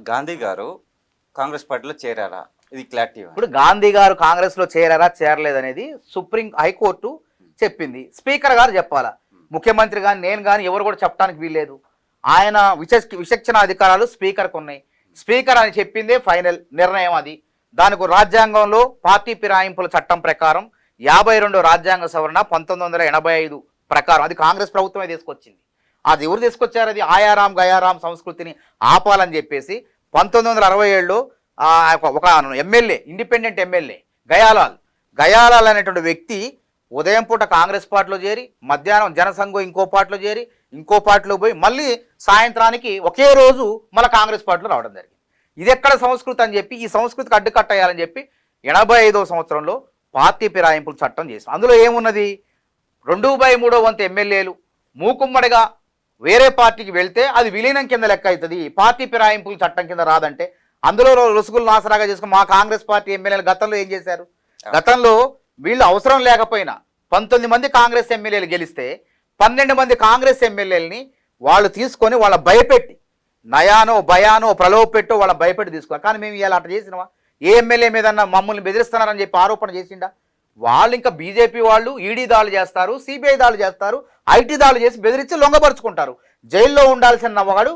గాంధీ గారు కాంగ్రెస్ పార్టీలో చేరారా? ఇది క్లారిటీ. ఇప్పుడు గాంధీ గారు కాంగ్రెస్లో చేరారా చేరలేదనేది సుప్రీం హైకోర్టు చెప్పింది. స్పీకర్ గారు చెప్పాలా. ముఖ్యమంత్రి కానీ నేను కానీ ఎవరు కూడా చెప్పడానికి వీల్లేదు. ఆయన విచక్షణ అధికారాలు స్పీకర్కు ఉన్నాయి. స్పీకర్ అని చెప్పిందే ఫైనల్ నిర్ణయం. అది దానికి రాజ్యాంగంలో పార్టీ ఫిరాయింపుల చట్టం ప్రకారం 52 రాజ్యాంగ సవరణ 1985 ప్రకారం అది కాంగ్రెస్ ప్రభుత్వమే తీసుకొచ్చింది. అది ఎవరు తీసుకొచ్చారు? అది ఆయారాం గయారాం సంస్కృతిని ఆపాలని చెప్పేసి 1967లో ఒక ఎమ్మెల్యే, ఇండిపెండెంట్ ఎమ్మెల్యే గయాలాల్ అనేటువంటి వ్యక్తి ఉదయం పూట కాంగ్రెస్ పార్టీలో చేరి, మధ్యాహ్నం జనసంఘం ఇంకో పార్టీలో చేరి, ఇంకో పార్టీలో పోయి మళ్ళీ సాయంత్రానికి ఒకే రోజు మళ్ళీ కాంగ్రెస్ పార్టీలో రావడం జరిగింది. ఇది ఎక్కడ సంస్కృతి అని చెప్పి ఈ సంస్కృతికి అడ్డుకట్టేయాలని చెప్పి 85వ సంవత్సరంలో పార్టీ ఫిరాయింపుల చట్టం చేసాం. అందులో ఏమున్నది? 2/3 వంతు ఎమ్మెల్యేలు మూకుమ్మడిగా వేరే పార్టీకి వెళ్తే అది విలీనం కింద లెక్క అవుతుంది, పార్టీ ఫిరాయింపుల చట్టం కింద రాదంటే అందులో రుసుగులు నాసరాగా చేసుకుని మా కాంగ్రెస్ పార్టీ ఎమ్మెల్యేలు గతంలో ఏం చేశారు? గతంలో వీళ్ళు అవసరం లేకపోయినా 19 మంది కాంగ్రెస్ ఎమ్మెల్యేలు గెలిస్తే 12 మంది కాంగ్రెస్ ఎమ్మెల్యేలని వాళ్ళు తీసుకొని వాళ్ళ భయపెట్టి నయానో భయానో ప్రలోభ పెట్టో వాళ్ళ భయపెట్టి తీసుకోవాలి. కానీ మేము ఇవాళ అట్లా చేసినవా? ఏ ఎమ్మెల్యే మీద మమ్మల్ని బెదిరిస్తున్నారని చెప్పి ఆరోపణ చేసిండా? వాళ్ళు ఇంకా బీజేపీ వాళ్ళు ఈడీ దాడులు చేస్తారు, సిబిఐ దాడులు చేస్తారు, ఐటీ దాడులు చేసి బెదిరించి లొంగపరుచుకుంటారు. జైల్లో ఉండాల్సిన నవ్వగాడు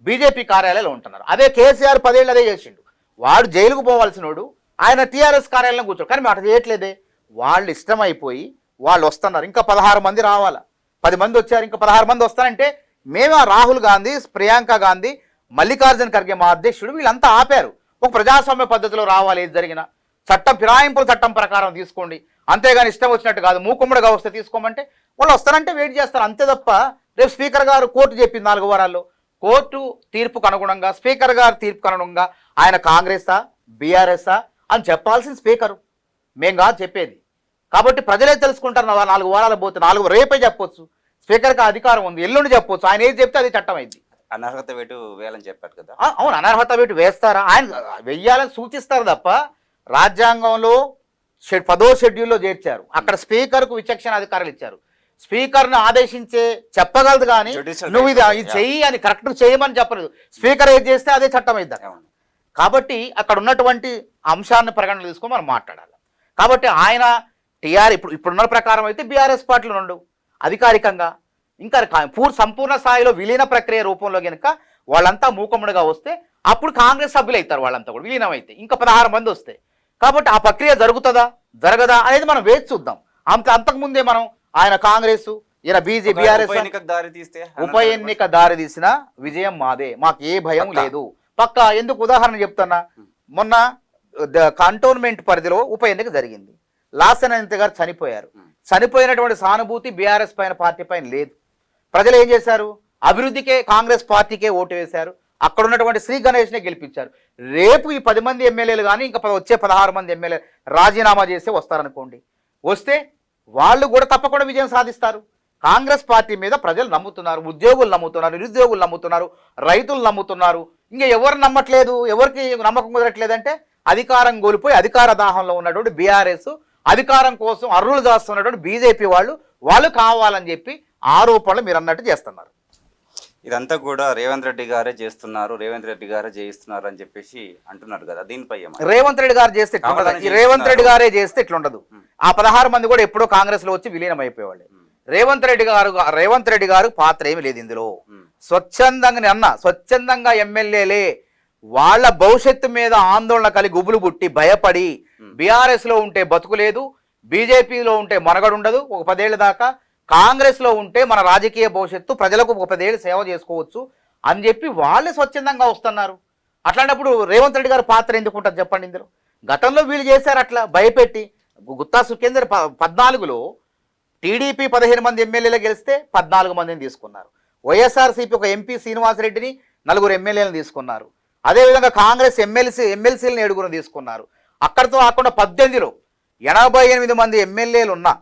బీజేపీ కార్యాలయంలో ఉంటున్నారు. అదే కేసీఆర్ 10 ఏళ్ళు అదే చేసిండు. వాడు జైలుకు పోవాల్సినోడు ఆయన టీఆర్ఎస్ కార్యాలయంలో కూర్చోడు. కానీ మేము అట్లా చేయట్లేదే. వాళ్ళు ఇష్టమైపోయి వాళ్ళు వస్తున్నారు. ఇంకా 16 మంది రావాలా? 10 మంది వచ్చారు, ఇంకా 16 మంది వస్తారంటే మేమే రాహుల్ గాంధీ, ప్రియాంక గాంధీ, మల్లికార్జున ఖర్గే మా అధ్యక్షుడు వీళ్ళంతా ఆపారు. ఒక ప్రజాస్వామ్య పద్ధతిలో రావాలి. ఏది జరిగినా చట్టం ఫిరాయింపుల చట్టం ప్రకారం తీసుకోండి, అంతేగాని ఇష్టం వచ్చినట్టు కాదు. మూకుమ్మడిగా వస్తే తీసుకోమంటే వాళ్ళు వస్తారంటే వెయిట్ చేస్తారు అంతే తప్ప రేపు స్పీకర్ గారు కోర్టు చెప్పింది 4 వారాల్లో కోర్టు తీర్పుకు అనుగుణంగా స్పీకర్ గారు తీర్పుకు అనుగుణంగా ఆయన కాంగ్రెసా బీఆర్ఎస్ఆ అని చెప్పాల్సిన స్పీకరు, మేం కాదు చెప్పేది. కాబట్టి ప్రజలే తెలుసుకుంటారు. 4 వారాలు పోతే 4 రేపే చెప్పొచ్చు. స్పీకర్కి అధికారం ఉంది, ఎల్లుండి చెప్పొచ్చు. ఆయన ఏది చెప్తే అది చట్టం అయింది. అనర్హత వేటు వేయాలని చెప్పారు కదా. అవును, అనర్హత వేటు వేస్తారా? ఆయన వెయ్యాలని సూచిస్తారు తప్ప రాజ్యాంగంలో 10వ షెడ్యూల్లో చేర్చారు. అక్కడ స్పీకర్కు విచక్షణ అధికారాలు ఇచ్చారు. స్పీకర్ను ఆదేశించే చెప్పగలదు కానీ నువ్వు ఇది చెయ్యి అని కరెక్ట్ చేయమని చెప్పలేదు. స్పీకర్ ఏది చేస్తే అదే చట్టం అయింది. కాబట్టి అక్కడ ఉన్నటువంటి అంశాన్ని పరిగణన తీసుకొని మనం మాట్లాడాలి. కాబట్టి ఆయన ఇప్పుడున్న ప్రకారం అయితే బీఆర్ఎస్ పార్టీలు ఉండవు అధికారికంగా. ఇంకా సంపూర్ణ స్థాయిలో విలీన ప్రక్రియ రూపంలో కనుక వాళ్ళంతా మూకమ్మడిగా వస్తే అప్పుడు కాంగ్రెస్ సభ్యులు అవుతారు. వాళ్ళంతా కూడా విలీనం అయితే ఇంకా 16 మంది వస్తే. కాబట్టి ఆ ప్రక్రియ జరుగుతుందా జరగదా అనేది మనం వేచి చూద్దాం. అంతకుముందే మనం ఆయన కాంగ్రెస్ ఈయన బీఆర్ఎస్ ఉప ఎన్నిక దారి తీసిన విజయం మాదే, మాకు ఏ భయం లేదు పక్కా. ఎందుకు ఉదాహరణ చెప్తున్నా, మొన్న కంటోన్మెంట్ పరిధిలో ఉప ఎన్నిక జరిగింది. లాసనంత గారు చనిపోయారు. చనిపోయినటువంటి సానుభూతి బీఆర్ఎస్ పైన పార్టీ పైన లేదు. ప్రజలు ఏం చేశారు? అభివృద్ధికే కాంగ్రెస్ పార్టీకే ఓటు వేశారు. అక్కడ ఉన్నటువంటి శ్రీ గణేష్నే గెలిపించారు. రేపు ఈ 10 మంది ఎమ్మెల్యేలు కానీ ఇంకా వచ్చే 16 మంది ఎమ్మెల్యేలు రాజీనామా చేస్తే వస్తారనుకోండి, వస్తే వాళ్ళు కూడా తప్పకుండా విజయం సాధిస్తారు. కాంగ్రెస్ పార్టీ మీద ప్రజలు నమ్ముతున్నారు, ఉద్యోగులు నమ్ముతున్నారు, నిరుద్యోగులు నమ్ముతున్నారు, రైతులు నమ్ముతున్నారు. ఇంకా ఎవరు నమ్మట్లేదు, ఎవరికి నమ్మకం కుదరట్లేదంటే అధికారం కోల్పోయి అధికార దాహంలో ఉన్నటువంటి బీఆర్ఎస్, అధికారం కోసం అర్రులు దాస్తున్నటువంటి బీజేపీ వాళ్ళు కావాలని చెప్పి ఆరోపణలు మీరు అన్నట్టు చేస్తున్నారు. ఇదంతా కూడా రేవంత్ రెడ్డి గారే చేస్తున్నారు, రేవంత్ రెడ్డి గారే చేయిస్తున్నారు అని చెప్పేసి అంటున్నారు కదా. దీనిపై రేవంత్ రెడ్డి గారు చేస్తే రేవంత్ రెడ్డి గారే చేస్తే ఇట్లుండదు. ఆ 16 మంది కూడా ఎప్పుడో కాంగ్రెస్ లో వచ్చి విలీనం అయిపోయేవాళ్ళు. రేవంత్ రెడ్డి గారు పాత్ర ఏమి లేదు ఇందులో. స్వచ్ఛందంగా ఎమ్మెల్యేలే వాళ్ళ భవిష్యత్తు మీద ఆందోళన కలిగి గుబులు పుట్టి భయపడి బీఆర్ఎస్ లో ఉంటే బతుకు లేదు, బీజేపీలో ఉంటే మనగడుండదు, ఒక 10 ఏళ్ళ దాకా కాంగ్రెస్ లో ఉంటే మన రాజకీయ భవిష్యత్తు ప్రజలకు ఒక 10 ఏళ్ళు సేవ చేసుకోవచ్చు అని చెప్పి వాళ్ళే స్వచ్ఛందంగా వస్తున్నారు. అట్లాంటప్పుడు రేవంత్ రెడ్డి గారి పాత్ర ఎందుకు ఉంటుంది చెప్పండి ఇందులో? గతంలో వీళ్ళు చేశారు అట్లా భయపెట్టి. గుత్తా సుఖేందర్ 14లో టీడీపీ 15 మంది ఎమ్మెల్యేలు గెలిస్తే 14 మందిని తీసుకున్నారు. వైఎస్ఆర్సీపీ ఒక ఎంపీ శ్రీనివాసరెడ్డిని 4 ఎమ్మెల్యేలను తీసుకున్నారు. అదేవిధంగా కాంగ్రెస్ ఎమ్మెల్సీలను 7 తీసుకున్నారు. అక్కడితో కాకుండా 18లో 88 మంది ఎమ్మెల్యేలు ఉన్నా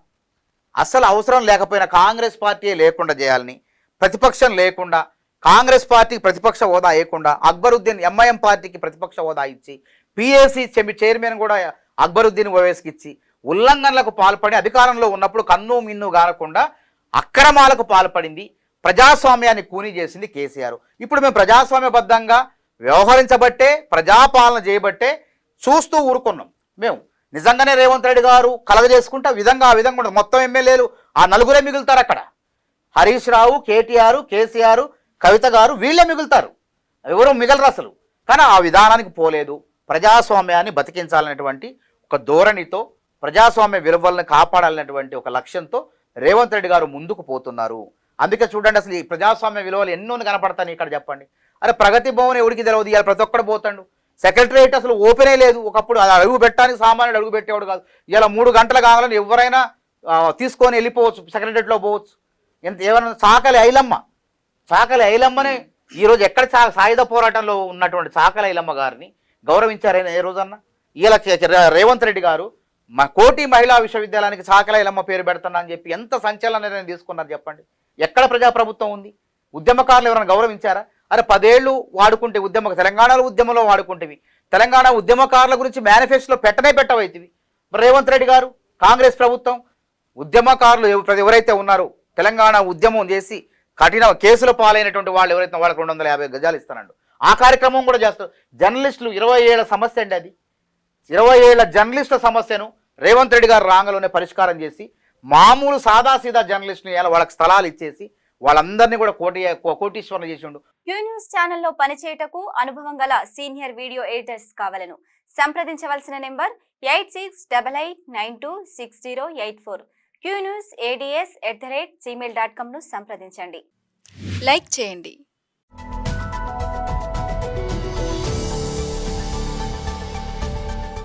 అసలు అవసరం లేకపోయినా కాంగ్రెస్ పార్టీ లేకుండా చేయాలని, ప్రతిపక్షం లేకుండా కాంగ్రెస్ పార్టీకి ప్రతిపక్ష హోదా ఇవ్వకుండా అక్బరుద్దీన్ ఎంఐఎం పార్టీకి ప్రతిపక్ష హోదా ఇచ్చి పిఎస్సి చైర్మన్ కూడా అక్బరుద్దీన్ ఓవైసీకి ఇచ్చి ఉల్లంఘనలకు పాల్పడి అధికారంలో ఉన్నప్పుడు కన్ను మిన్ను గానకుండా అక్రమాలకు పాల్పడింది, ప్రజాస్వామ్యాన్ని కూని చేసింది కేసీఆర్. ఇప్పుడు మేము ప్రజాస్వామ్యబద్ధంగా వ్యవహరించబట్టే, ప్రజాపాలన చేయబట్టే చూస్తూ ఊరుకున్నాం మేము. నిజంగానే రేవంత్ రెడ్డి గారు కలగజేసుకుంటే ఆ విధంగా ఉండదు. మొత్తం ఎమ్మెల్యేలు ఆ నలుగురే మిగులుతారు అక్కడ. హరీష్ రావు, కేటీఆర్, కేసీఆర్, కవిత గారు వీళ్ళే మిగులుతారు, ఎవరు మిగలరు అసలు. కానీ ఆ విధానానికి పోలేదు. ప్రజాస్వామ్యాన్ని బతికించాలనేటువంటి ఒక ధోరణితో, ప్రజాస్వామ్య విలువలను కాపాడాలనేటువంటి ఒక లక్ష్యంతో రేవంత్ రెడ్డి గారు ముందుకు పోతున్నారు. అందుకే చూడండి, అసలు ఈ ప్రజాస్వామ్య విలువలు ఎన్నో కనపడతాయి ఇక్కడ. చెప్పండి, అరే ప్రగతి భవన్ ఎవరికి తెలియదు, ఇవాళ ప్రతి ఒక్కడు పోతాడు. సెక్రటరియట్ అసలు ఓపెనే లేదు. ఒకప్పుడు అది అడుగు పెట్టడానికి సామాన్యుడు అడుగు పెట్టేవాడు కాదు. ఇలా 3 గంటలు కావాలని ఎవరైనా తీసుకొని వెళ్ళిపోవచ్చు, సెక్రటరియట్లో పోవచ్చు. ఏమైనా చాకలి ఐలమ్మనే ఈరోజు ఎక్కడ సాయుధ పోరాటంలో ఉన్నటువంటి చాకలి ఐలమ్మ గారిని గౌరవించారైనా ఏ రోజన్నా? ఇలా రేవంత్ రెడ్డి గారు మా కోటి మహిళా విశ్వవిద్యాలయానికి చాకలి ఐలమ్మ పేరు పెడుతున్నా అని చెప్పి ఎంత సంచలన నిర్ణయం తీసుకున్నారు చెప్పండి. ఎక్కడ ప్రజాప్రభుత్వం ఉంది? ఉద్యమకారులు ఎవరైనా గౌరవించారా? అరే 10 ఏళ్ళు వాడుకుంటే తెలంగాణలో ఉద్యమంలో వాడుకుంటేవి, తెలంగాణ ఉద్యమకారుల గురించి మేనిఫెస్టోలో పెట్టవైతివి. రేవంత్ రెడ్డి గారు, కాంగ్రెస్ ప్రభుత్వం ఉద్యమకారులు ఎవరైతే ఉన్నారో, తెలంగాణ ఉద్యమం చేసి కఠిన కేసుల పాలైనటువంటి వాళ్ళు ఎవరైతే వాళ్ళకి 250 గజాలు ఇస్తానండు. ఆ కార్యక్రమం కూడా చేస్తారు. జర్నలిస్టులు 20 ఏళ్ల సమస్య అండి అది. 20 ఏళ్ల జర్నలిస్టుల సమస్యను రేవంత్ రెడ్డి గారు రాంగలోనే పరిష్కారం చేసి, మామూలు సాదాసీదా జర్నలిస్టులు వాళ్ళకి స్థలాలు ఇచ్చేసి వాళ్ళందరినీ కూడా కోటీశ్వరులు చేసిండు. క్యూ న్యూస్ ఛానల్లో పనిచేయటకు అనుభవం గల సీనియర్ వీడియో ఎడిటర్స్ కావాలను సంప్రదించవలసిన నెంబర్ 8688926084. qnewsads@gmail.com ను సంప్రదించండి. లైక్ చేయండి,